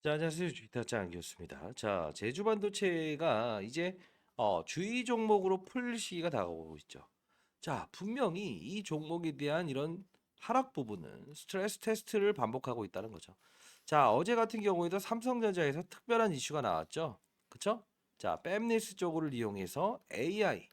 자, 안녕하세요. 주식타짜 안기였습니다. 자, 제주 반도체가 이제 주의 종목으로 풀 시기가 다가오고 있죠. 자, 분명히 이 종목에 대한 이런 하락 부분은 스트레스 테스트를 반복하고 있다는 거죠. 자, 어제 같은 경우에도 삼성전자에서 특별한 이슈가 나왔죠. 그쵸? 자, 팹리스 쪽을 이용해서 AI.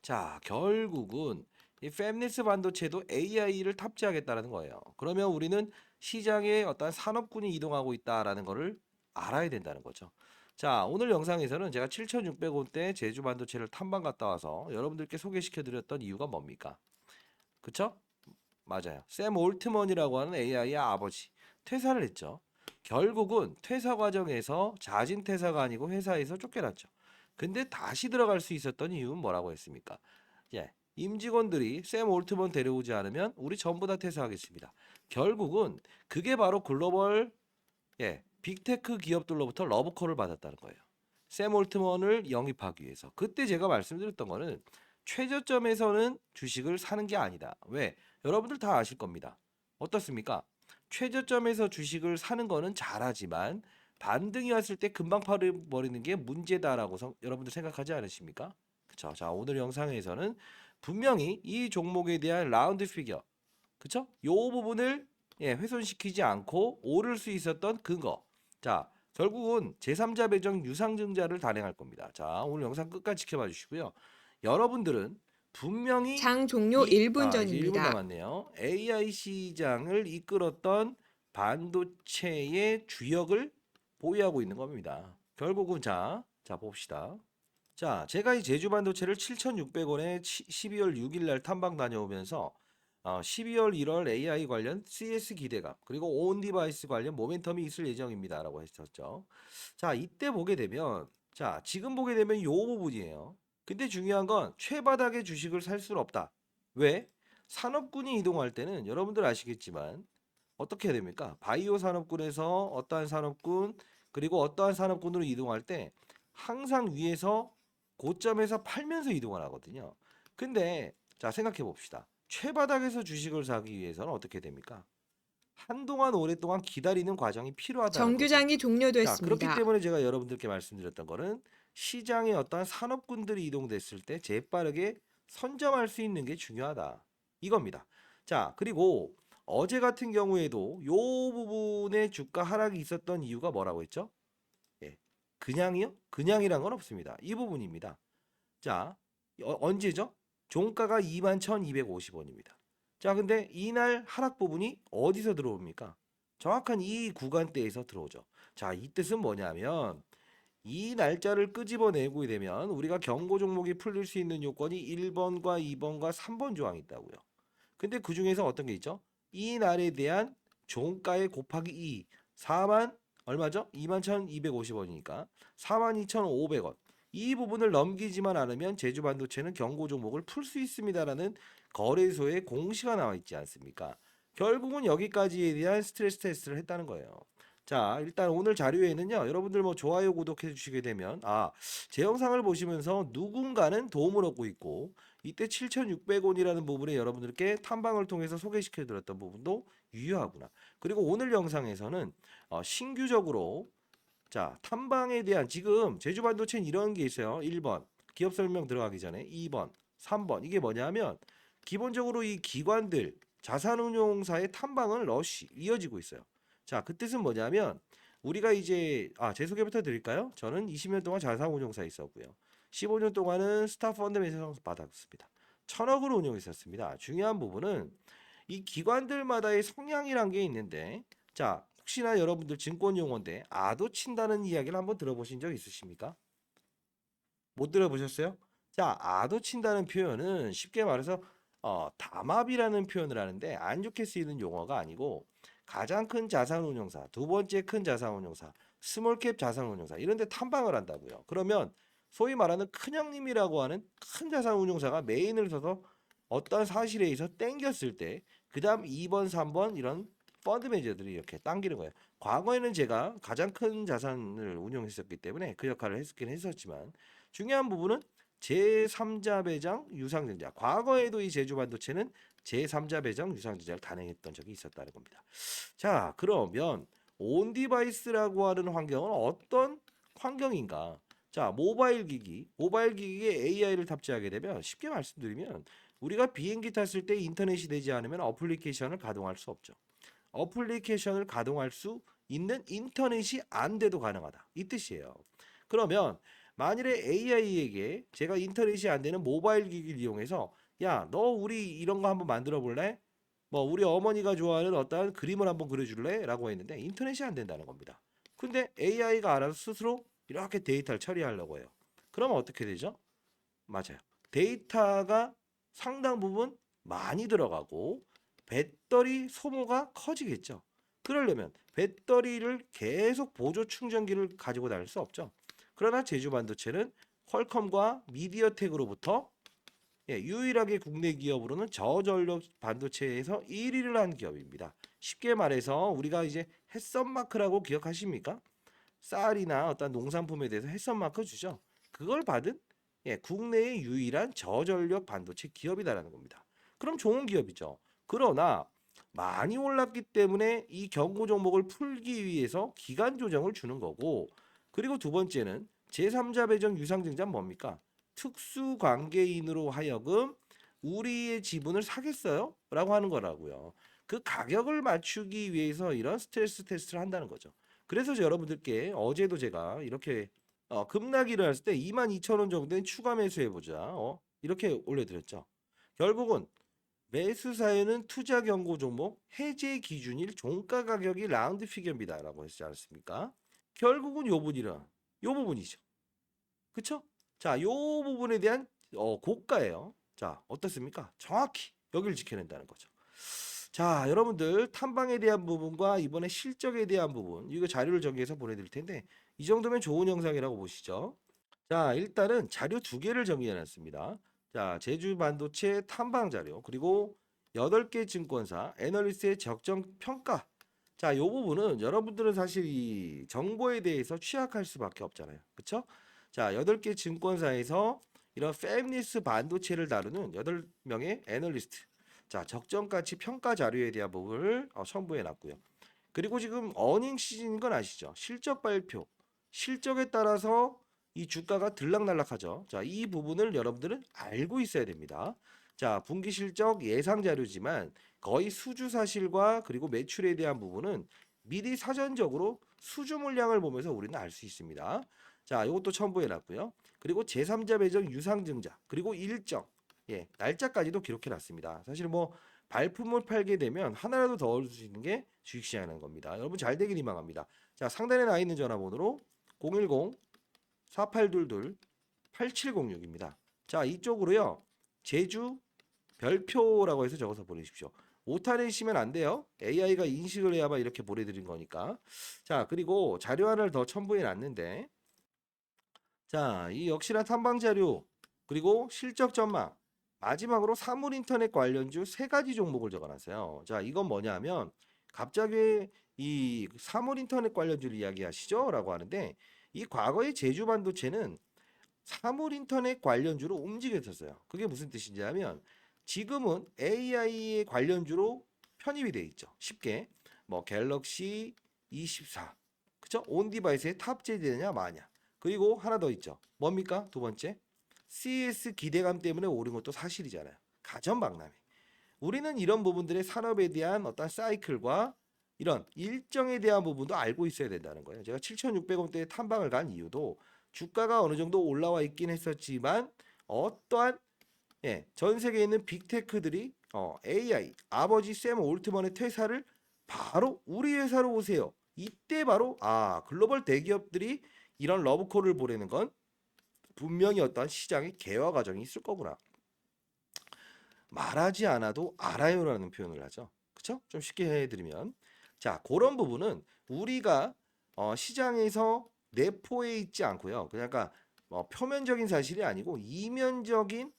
자, 결국은 이 팹리스 반도체도 AI를 탑재하겠다는 거예요. 그러면 우리는 시장에 어떤 산업군이 이동하고 있다라는 거를 알아야 된다는 거죠. 자, 오늘 영상에서는 제가 7,600원대 제주 반도체를 탐방 갔다 와서 여러분들께 소개시켜 드렸던 이유가 뭡니까? 그쵸? 맞아요. 샘 올트먼이라고 하는 AI의 아버지. 퇴사를 했죠. 결국은 퇴사 과정에서 자진 퇴사가 아니고 회사에서 쫓겨났죠. 근데 다시 들어갈 수 있었던 이유는 뭐라고 했습니까? 예. 임직원들이 샘 올트먼 데려오지 않으면 우리 전부 다 퇴사하겠습니다. 결국은 그게 바로 글로벌 빅테크 기업들로부터 러브콜을 받았다는 거예요. 샘 올트먼을 영입하기 위해서. 그때 제가 말씀드렸던 거는 최저점에서는 주식을 사는 게 아니다. 왜? 여러분들 다 아실 겁니다. 어떻습니까? 최저점에서 주식을 사는 거는 잘하지만 반등이 왔을 때 금방 팔아버리는 게 문제다라고 여러분들 생각하지 않으십니까? 그쵸? 자, 오늘 영상에서는 분명히 이 종목에 대한 라운드 피겨, 그쵸? 요 부분을 훼손시키지 않고 오를 수 있었던 근거. 자, 결국은 제3자 배정 유상증자를 단행할 겁니다. 자, 오늘 영상 끝까지 지켜봐 주시고요. 여러분들은 분명히 장 종료 1분 이제 1분 전입니다. 남았네요. AI 시장을 이끌었던 반도체의 주역을 보유하고 있는 겁니다. 결국은 자 봅시다. 자, 제가 이 제주 반도체를 7,600원에 12월 6일 날 탐방 다녀오면서 12월 1월 AI 관련 CS 기대감 그리고 온 디바이스 관련 모멘텀이 있을 예정입니다라고 했었죠. 자, 이때 보게 되면 자, 지금 보게 되면 요 부분이에요. 근데 중요한 건 최바닥의 주식을 살 수는 없다. 왜? 산업군이 이동할 때는 여러분들 아시겠지만 어떻게 해야 됩니까? 바이오 산업군에서 어떠한 산업군 그리고 어떠한 산업군으로 이동할 때 항상 위에서 고점에서 팔면서 이동을 하거든요. 근데 자 생각해 봅시다. 최바닥에서 주식을 사기 위해서는 어떻게 됩니까? 한동안 오랫동안 기다리는 과정이 필요하다는 거죠. 정규장이 자, 그렇기 종료됐습니다. 때문에 제가 여러분들께 말씀드렸던 거는 시장에 어떠한 산업군들이 이동됐을 때 재빠르게 선점할 수 있는 게 중요하다. 이겁니다. 자, 그리고 어제 같은 경우에도 요 부분에 주가 하락이 있었던 이유가 뭐라고 했죠? 예. 그냥이요? 그냥이란 건 없습니다. 이 부분입니다. 자, 언제죠? 종가가 21,250원입니다. 자, 근데 이날 하락 부분이 어디서 들어옵니까? 정확한 이 구간대에서 들어오죠. 자, 이 뜻은 뭐냐면 이 날짜를 끄집어내고 되면 우리가 경고 종목이 풀릴 수 있는 요건이 1번과 2번과 3번 조항이 있다고요. 근데 그 중에서 어떤 게 있죠? 이 날에 대한 종가의 곱하기 2, 4만 얼마죠? 21,250원이니까 42,500원. 이 부분을 넘기지만 않으면 제주 반도체는 경고 종목을 풀 수 있습니다라는 거래소에 공시가 나와 있지 않습니까? 결국은 여기까지에 대한 스트레스 테스트를 했다는 거예요. 자, 일단 오늘 자료에는요, 여러분들 뭐 좋아요, 구독해 주시게 되면, 제 영상을 보시면서 누군가는 도움을 얻고 있고, 이때 7,600원이라는 부분에 여러분들께 탐방을 통해서 소개시켜 드렸던 부분도 유효하구나. 그리고 오늘 영상에서는 신규적으로 자, 탐방에 대한 지금 제주 반도체는 이런 게 있어요. 1번 기업 설명 들어가기 전에 2번, 3번 이게 뭐냐면 기본적으로 이 기관들 자산운용사의 탐방은 러쉬 이어지고 있어요. 자, 그 뜻은 뭐냐면 우리가 이제 제 소개부터 드릴까요? 저는 20년 동안 자산운용사에 있었고요. 15년 동안은 스타펀드에서 받았습니다. 1,000억을 운용했었습니다. 중요한 부분은 이 기관들마다의 성향이란 게 있는데 자, 혹시나 여러분들 증권 용어인데 아도 친다는 이야기를 한번 들어보신 적 있으십니까? 못 들어보셨어요? 자, 아도 친다는 표현은 쉽게 말해서 담합이라는 표현을 하는데 안 좋게 쓰이는 용어가 아니고 가장 큰 자산운용사, 두 번째 큰 자산운용사, 스몰캡 자산운용사 이런 데 탐방을 한다고요. 그러면 소위 말하는 큰형님이라고 하는 큰 자산운용사가 메인을 서서 어떤 사실에 의해서 땡겼을 때 그다음 2번, 3번 이런 펀드 매니저들이 이렇게 당기는 거예요. 과거에는 제가 가장 큰 자산을 운용했었기 때문에 그 역할을 했긴 했었지만 중요한 부분은 제3자 배당 유상증자. 과거에도 이 제주 반도체는 제3자 배당 유상증자를 단행했던 적이 있었다는 겁니다. 자, 그러면 온 디바이스라고 하는 환경은 어떤 환경인가? 자, 모바일 기기에 AI를 탑재하게 되면 쉽게 말씀드리면 우리가 비행기 탔을 때 인터넷이 되지 않으면 어플리케이션을 가동할 수 없죠. 어플리케이션을 가동할 수 있는 인터넷이 안 돼도 가능하다. 이 뜻이에요. 그러면 만일에 AI에게 제가 인터넷이 안 되는 모바일 기기를 이용해서 야, 너 우리 이런 거 한번 만들어 볼래? 뭐 우리 어머니가 좋아하는 어떤 그림을 한번 그려줄래? 라고 했는데 인터넷이 안 된다는 겁니다. 근데 AI가 알아서 스스로 이렇게 데이터를 처리하려고 해요. 그러면 어떻게 되죠? 맞아요. 데이터가 상당 부분 많이 들어가고 배터리 소모가 커지겠죠. 그러려면 배터리를 계속 보조 충전기를 가지고 다닐 수 없죠. 그러나 제주 반도체는 퀄컴과 미디어텍으로부터 유일하게 국내 기업으로는 저전력 반도체에서 1위를 한 기업입니다. 쉽게 말해서 우리가 이제 햇선마크라고 기억하십니까? 쌀이나 어떤 농산품에 대해서 햇선마크 주죠. 그걸 받은 국내의 유일한 저전력 반도체 기업이다라는 겁니다. 그럼 좋은 기업이죠. 그러나 많이 올랐기 때문에 이 경고 종목을 풀기 위해서 기간 조정을 주는 거고, 그리고 두 번째는 제3자 배정 유상증자는 뭡니까? 특수 관계인으로 하여금 우리의 지분을 사겠어요? 라고 하는 거라고요. 그 가격을 맞추기 위해서 이런 스트레스 테스트를 한다는 거죠. 그래서 여러분들께 어제도 제가 이렇게 급락이 일어났을 때 22,000원 정도는 추가 매수해보자. 이렇게 올려드렸죠. 결국은 매수 사유는 투자 경고 종목 해제 기준일 종가 가격이 라운드 피겨입니다라고 했지 않습니까? 결국은 요 부분이죠. 그쵸? 자, 요 부분에 대한 고가예요. 자, 어떻습니까? 정확히 여기를 지켜낸다는 거죠. 자, 여러분들 탐방에 대한 부분과 이번에 실적에 대한 부분 이거 자료를 정리해서 보내드릴 텐데 이 정도면 좋은 영상이라고 보시죠. 자, 일단은 자료 두 개를 정리해놨습니다. 자, 제주 반도체 탐방 자료 그리고 8개 증권사 애널리스트의 적정 평가. 자, 이 부분은 여러분들은 사실 이 정보에 대해서 취약할 수밖에 없잖아요. 그쵸? 자, 8개 증권사에서 이런 팹리스 반도체를 다루는 8명의 애널리스트. 자, 적정 가치 평가 자료에 대한 부분을 첨부해 놨고요. 그리고 지금 어닝 시즌인 건 아시죠? 실적 발표. 실적에 따라서 이 주가가 들락날락하죠. 자, 이 부분을 여러분들은 알고 있어야 됩니다. 자, 분기 실적 예상 자료지만 거의 수주 사실과 그리고 매출에 대한 부분은 미리 사전적으로 수주 물량을 보면서 우리는 알 수 있습니다. 자, 이것도 첨부해 놨고요. 그리고 제3자 배정 유상증자 그리고 일정 날짜까지도 기록해 놨습니다. 사실 뭐 발품을 팔게 되면 하나라도 더 얻을 수 있는 게 주식시장이라는 겁니다. 여러분 잘 되길 희망합니다. 자, 상단에 나와 있는 전화번호로 010-4822-8706입니다. 자, 이쪽으로요. 제주 별표라고 해서 적어서 보내십시오. 오타 내시면 안 돼요. AI가 인식을 해야만 이렇게 보내드린 거니까. 자, 그리고 자료 하나를 더 첨부해 놨는데 자, 이 역시나 탐방 자료 그리고 실적 전망 마지막으로 사물 인터넷 관련주 세 가지 종목을 적어놨어요. 자, 이건 뭐냐면 갑자기 이 사물 인터넷 관련주를 이야기하시죠? 라고 하는데 이 과거의 제주 반도체는 사물 인터넷 관련주로 움직였었어요. 그게 무슨 뜻인지 하면 지금은 AI의 관련주로 편입이 돼 있죠. 쉽게 뭐 갤럭시 24 그쵸? 온 디바이스에 탑재되느냐 마냐. 그리고 하나 더 있죠. 뭡니까? 두 번째. CS 기대감 때문에 오른 것도 사실이잖아요. 가전박람회. 우리는 이런 부분들의 산업에 대한 어떤 사이클과 이런 일정에 대한 부분도 알고 있어야 된다는 거예요. 제가 7,600원대에 탐방을 간 이유도 주가가 어느 정도 올라와 있긴 했었지만 어떠한 전 세계에 있는 빅테크들이 AI 아버지 샘 올트먼의 퇴사를 바로 우리 회사로 오세요. 이때 바로 글로벌 대기업들이 이런 러브콜을 보내는 건 분명히 어떤 시장의 개화 과정이 있을 거구나. 말하지 않아도 알아요라는 표현을 하죠. 그쵸? 좀 쉽게 해드리면 자, 그런 부분은 우리가 시장에서 내포해 있지 않고요. 그러니까 표면적인 사실이 아니고 이면적인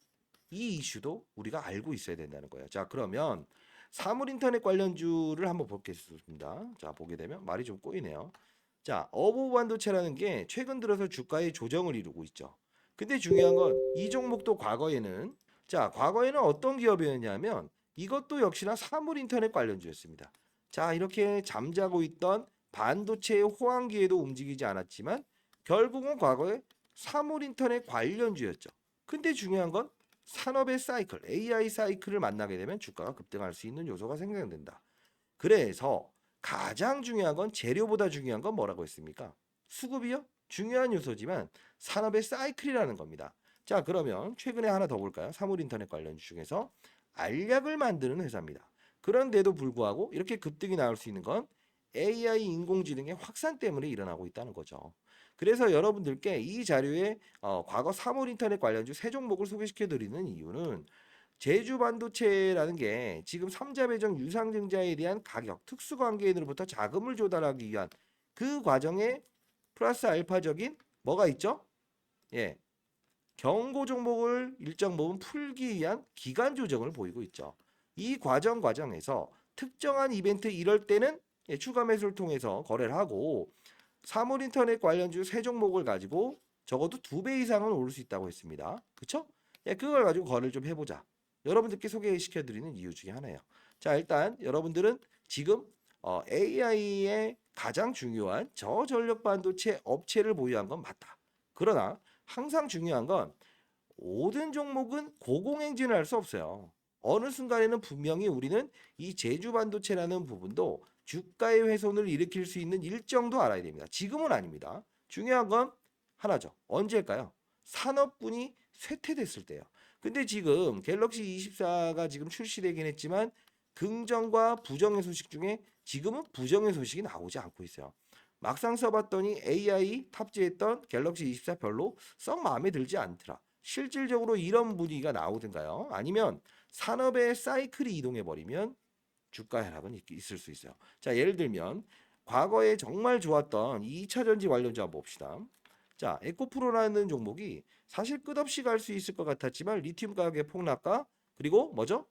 이 이슈도 우리가 알고 있어야 된다는 거예요. 자, 그러면 사물 인터넷 관련주를 한번 보겠습니다. 자, 보게 되면 말이 좀 꼬이네요. 자, 어부 반도체라는 게 최근 들어서 주가의 조정을 이루고 있죠. 근데 중요한 건 이 종목도 과거에는 어떤 기업이었냐면 이것도 역시나 사물 인터넷 관련주였습니다. 자, 이렇게 잠자고 있던 반도체의 호황기에도 움직이지 않았지만 결국은 과거에 사물 인터넷 관련주였죠. 근데 중요한 건 산업의 사이클, AI 사이클을 만나게 되면 주가가 급등할 수 있는 요소가 생성된다. 그래서 가장 중요한 건 재료보다 중요한 건 뭐라고 했습니까? 수급이요? 중요한 요소지만 산업의 사이클이라는 겁니다. 자, 그러면 최근에 하나 더 볼까요? 사물 인터넷 관련 중에서 알약을 만드는 회사입니다. 그런데도 불구하고 이렇게 급등이 나올 수 있는 건 AI 인공지능의 확산 때문에 일어나고 있다는 거죠. 그래서 여러분들께 이 자료에 과거 사물 인터넷 관련주 세 종목을 소개시켜 드리는 이유는 제주 반도체라는 게 지금 삼자 배정 유상증자에 대한 가격 특수 관계인으로부터 자금을 조달하기 위한 그 과정에 플러스 알파적인 뭐가 있죠? 예. 경고 종목을 일정 부분 풀기 위한 기간 조정을 보이고 있죠. 이 과정에서 특정한 이벤트 이럴 때는 추가 매수를 통해서 거래를 하고 사물 인터넷 관련주 세 종목을 가지고 적어도 2배 이상은 오를 수 있다고 했습니다. 그쵸? 예, 그걸 가지고 거래를 좀 해보자. 여러분들께 소개시켜 드리는 이유 중에 하나예요. 자, 일단 여러분들은 지금 AI의 가장 중요한 저전력 반도체 업체를 보유한 건 맞다. 그러나 항상 중요한 건 모든 종목은 고공행진을 할 수 없어요. 어느 순간에는 분명히 우리는 이 제주 반도체라는 부분도 주가의 훼손을 일으킬 수 있는 일정도 알아야 됩니다. 지금은 아닙니다. 중요한 건 하나죠. 언제일까요? 산업군이 쇠퇴됐을 때요. 근데 지금 갤럭시 24가 지금 출시되긴 했지만 긍정과 부정의 소식 중에 지금은 부정의 소식이 나오지 않고 있어요. 막상 써봤더니 AI 탑재했던 갤럭시 24 별로 썩 마음에 들지 않더라. 실질적으로 이런 분위기가 나오든가요? 아니면 산업의 사이클이 이동해 버리면 주가 하락은 있을 수 있어요. 자, 예를 들면 과거에 정말 좋았던 2차 전지 관련주 한번 봅시다. 자, 에코프로라는 종목이 사실 끝없이 갈 수 있을 것 같았지만 리튬 가격의 폭락과 그리고 뭐죠?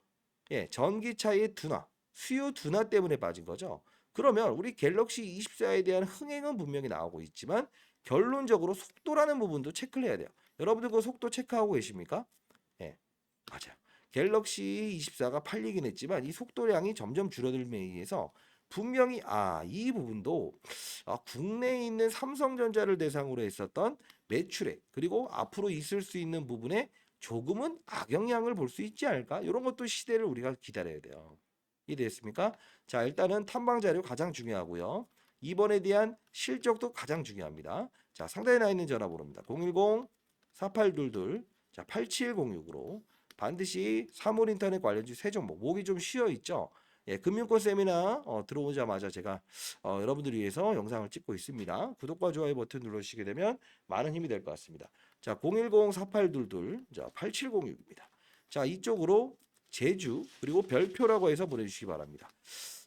예, 전기차의 둔화, 수요 둔화 때문에 빠진 거죠. 그러면 우리 갤럭시 24에 대한 흥행은 분명히 나오고 있지만 결론적으로 속도라는 부분도 체크를 해야 돼요. 여러분들 그 속도 체크하고 계십니까? 예, 맞아요. 갤럭시 24가 팔리긴 했지만 이 속도량이 점점 줄어들면에 의해서 분명히 이 부분도 국내에 있는 삼성전자를 대상으로 했었던 매출액 그리고 앞으로 있을 수 있는 부분에 조금은 악영향을 볼 수 있지 않을까? 이런 것도 시대를 우리가 기다려야 돼요. 이해됐습니까? 자, 일단은 탐방 자료 가장 중요하고요. 이번에 대한 실적도 가장 중요합니다. 자, 상단에 나 있는 전화번호입니다. 010-4822 자, 8706으로 반드시 사물 인터넷 관련주 세 종목 목이 좀 쉬어 있죠. 예, 금융권 세미나 들어오자마자 제가 여러분들을 위해서 영상을 찍고 있습니다. 구독과 좋아요 버튼 눌러주시게 되면 많은 힘이 될 것 같습니다. 자, 010-4822 자, 8706입니다. 자, 이쪽으로 제주 그리고 별표라고 해서 보내주시기 바랍니다.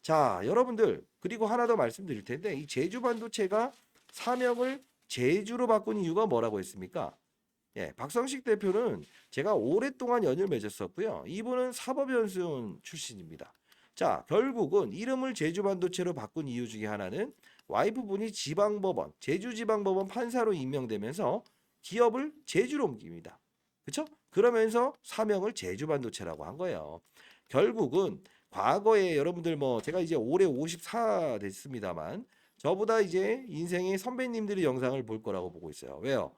자, 여러분들 그리고 하나 더 말씀드릴 텐데 이 제주 반도체가 사명을 제주로 바꾼 이유가 뭐라고 했습니까? 예, 박성식 대표는 제가 오랫동안 연을 맺었었고요. 이분은 사법연수원 출신입니다. 자, 결국은 이름을 제주반도체로 바꾼 이유 중에 하나는 와이프분이 지방법원, 제주지방법원 판사로 임명되면서 기업을 제주로 옮깁니다. 그렇죠? 그러면서 사명을 제주반도체라고 한 거예요. 결국은 과거에 여러분들 뭐 제가 이제 올해 54 됐습니다만 저보다 이제 인생의 선배님들의 영상을 볼 거라고 보고 있어요. 왜요?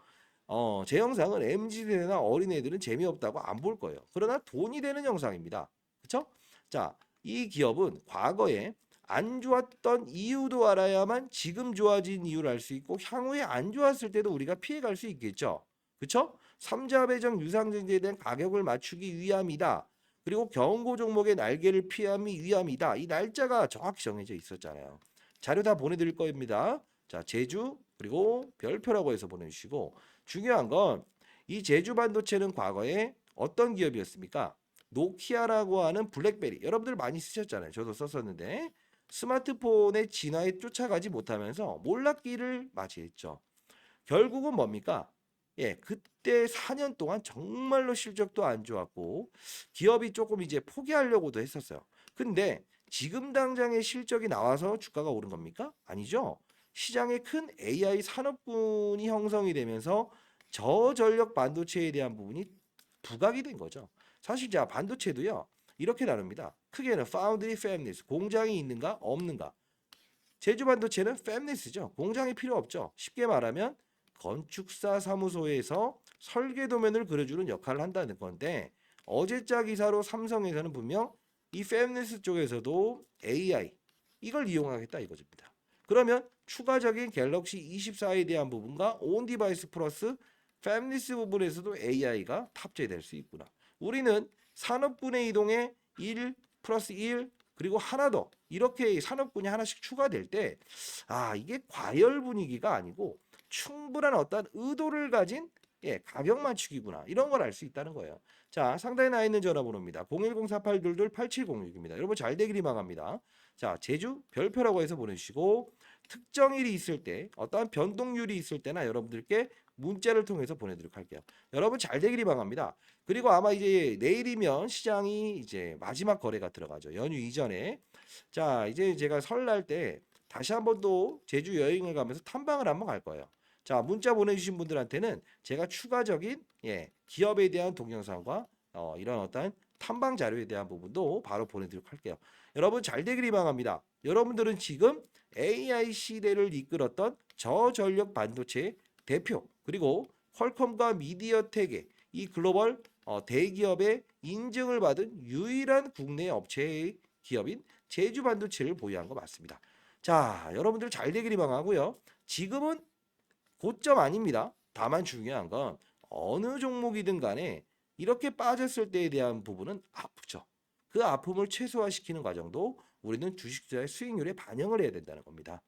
제 영상은 MZ세대나 어린애들은 재미없다고 안 볼 거예요. 그러나 돈이 되는 영상입니다. 그쵸? 자, 이 기업은 과거에 안 좋았던 이유도 알아야만 지금 좋아진 이유를 알 수 있고 향후에 안 좋았을 때도 우리가 피해갈 수 있겠죠. 그쵸? 삼자 배정 유상증자에 대한 가격을 맞추기 위함이다. 그리고 경고 종목의 날개를 피하기 위함이다. 이 날짜가 정확히 정해져 있었잖아요. 자료 다 보내드릴 겁니다. 자, 제주 그리고 별표라고 해서 보내주시고 중요한 건 이 제주 반도체는 과거에 어떤 기업이었습니까? 노키아라고 하는 블랙베리 여러분들 많이 쓰셨잖아요. 저도 썼었는데 스마트폰의 진화에 쫓아가지 못하면서 몰락기를 맞이했죠. 결국은 뭡니까? 예, 그때 4년 동안 정말로 실적도 안 좋았고 기업이 조금 이제 포기하려고도 했었어요. 근데 지금 당장의 실적이 나와서 주가가 오른 겁니까? 아니죠. 시장에 큰 AI 산업군이 형성이 되면서 저전력 반도체에 대한 부분이 부각이 된 거죠. 사실 자 반도체도요. 이렇게 나눕니다. 크게는 foundry fabless 공장이 있는가 없는가. 제주 반도체는 팹리스죠. 공장이 필요 없죠. 쉽게 말하면 건축사 사무소에서 설계 도면을 그려주는 역할을 한다는 건데 어제자 기사로 삼성에서는 분명 이 팹리스 쪽에서도 AI 이걸 이용하겠다 이거입니다. 그러면 추가적인 갤럭시 24에 대한 부분과 온 디바이스 플러스 팹리스 부분에서도 AI가 탑재될 수 있구나. 우리는 산업군의 이동에 1 플러스 1 그리고 하나 더 이렇게 산업군이 하나씩 추가될 때 이게 과열 분위기가 아니고 충분한 어떤 의도를 가진 가격 맞추기구나. 이런 걸 알 수 있다는 거예요. 자, 상단에 나와 있는 전화번호입니다. 010-4822-8706입니다. 여러분 잘 되기를 바랍니다. 자, 제주 별표라고 해서 보내주시고 특정일이 있을 때 어떠한 변동률이 있을 때나 여러분들께 문자를 통해서 보내드리도록 할게요. 여러분 잘 되기를 바랍니다. 그리고 아마 이제 내일이면 시장이 이제 마지막 거래가 들어가죠. 연휴 이전에. 자, 이제 제가 설날 때 다시 한 번 또 제주 여행을 가면서 탐방을 한번 갈 거예요. 자, 문자 보내주신 분들한테는 제가 추가적인 기업에 대한 동영상과 이런 어떤 탐방 자료에 대한 부분도 바로 보내드리도록 할게요. 여러분 잘 되기를 바랍니다. 여러분들은 지금 AI 시대를 이끌었던 저전력 반도체 대표 그리고 퀄컴과 미디어텍의 이 글로벌 대기업의 인증을 받은 유일한 국내 업체의 기업인 제주 반도체를 보유한 거 맞습니다. 자, 여러분들 잘 되기를 바라고요. 지금은 고점 아닙니다. 다만 중요한 건 어느 종목이든 간에 이렇게 빠졌을 때에 대한 부분은 아프죠. 그 아픔을 최소화시키는 과정도 우리는 주식 투자의 수익률에 반영을 해야 된다는 겁니다.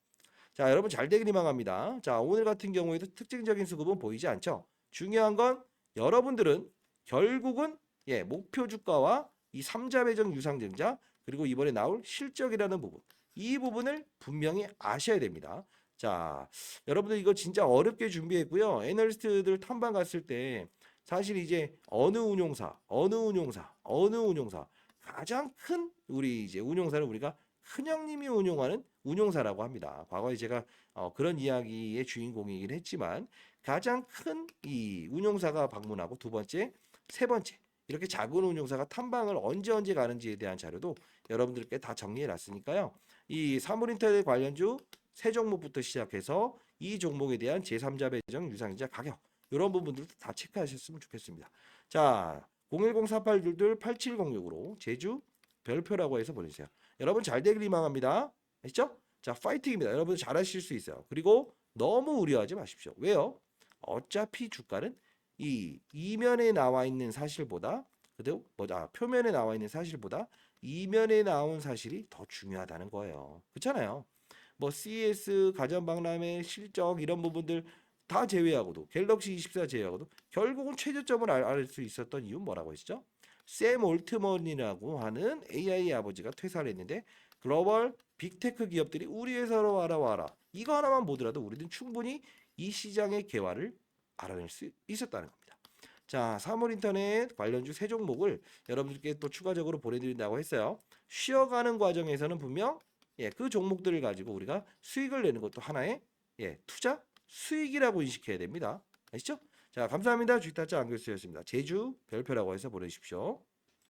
자, 여러분 잘 되기를 바랍니다. 자, 오늘 같은 경우에도 특징적인 수급은 보이지 않죠. 중요한 건 여러분들은 결국은 목표 주가와 이 삼자 배정 유상증자 그리고 이번에 나올 실적이라는 부분 이 부분을 분명히 아셔야 됩니다. 자, 여러분들 이거 진짜 어렵게 준비했고요. 애널리스트들 탐방 갔을 때 사실 이제 어느 운용사 가장 큰 우리 이제 운용사를 우리가 큰형님이 운용하는 운용사라고 합니다. 과거에 제가 그런 이야기의 주인공이긴 했지만 가장 큰 이 운용사가 방문하고 두 번째, 세 번째 이렇게 작은 운용사가 탐방을 언제 가는지에 대한 자료도 여러분들께 다 정리해 놨으니까요. 이 사물인터넷 관련주 세 종목부터 시작해서 이 종목에 대한 제3자 배정 유상증자 가격 이런 부분들도 다 체크하셨으면 좋겠습니다. 자, 010-4822-8706으로 제주 별표라고 해서 보내주세요. 여러분 잘 되길 희망합니다. 아시죠? 자, 파이팅입니다. 여러분 잘하실 수 있어요. 그리고 너무 우려하지 마십시오. 왜요? 어차피 주가는 이 이면에 나와 있는 사실보다 그대로 표면에 나와 있는 사실보다 이면에 나온 사실이 더 중요하다는 거예요. 그렇잖아요. 뭐 CES 가전박람회 실적 이런 부분들 다 제외하고도 갤럭시 24 제외하고도 결국은 최저점을 알 수 있었던 이유는 뭐라고 했죠? 샘 올트먼이라고 하는 AI 아버지가 퇴사를 했는데 글로벌 빅테크 기업들이 우리 회사로 와라 이거 하나만 보더라도 우리는 충분히 이 시장의 개화를 알아낼 수 있었다는 겁니다. 자, 사물인터넷 관련주 세 종목을 여러분들께 또 추가적으로 보내드린다고 했어요. 쉬어가는 과정에서는 분명 그 종목들을 가지고 우리가 수익을 내는 것도 하나의 투자 수익이라고 인식해야 됩니다. 아시죠? 자, 감사합니다. 주식타짜 안교수였습니다. 제주 별표라고 해서 보내주십시오.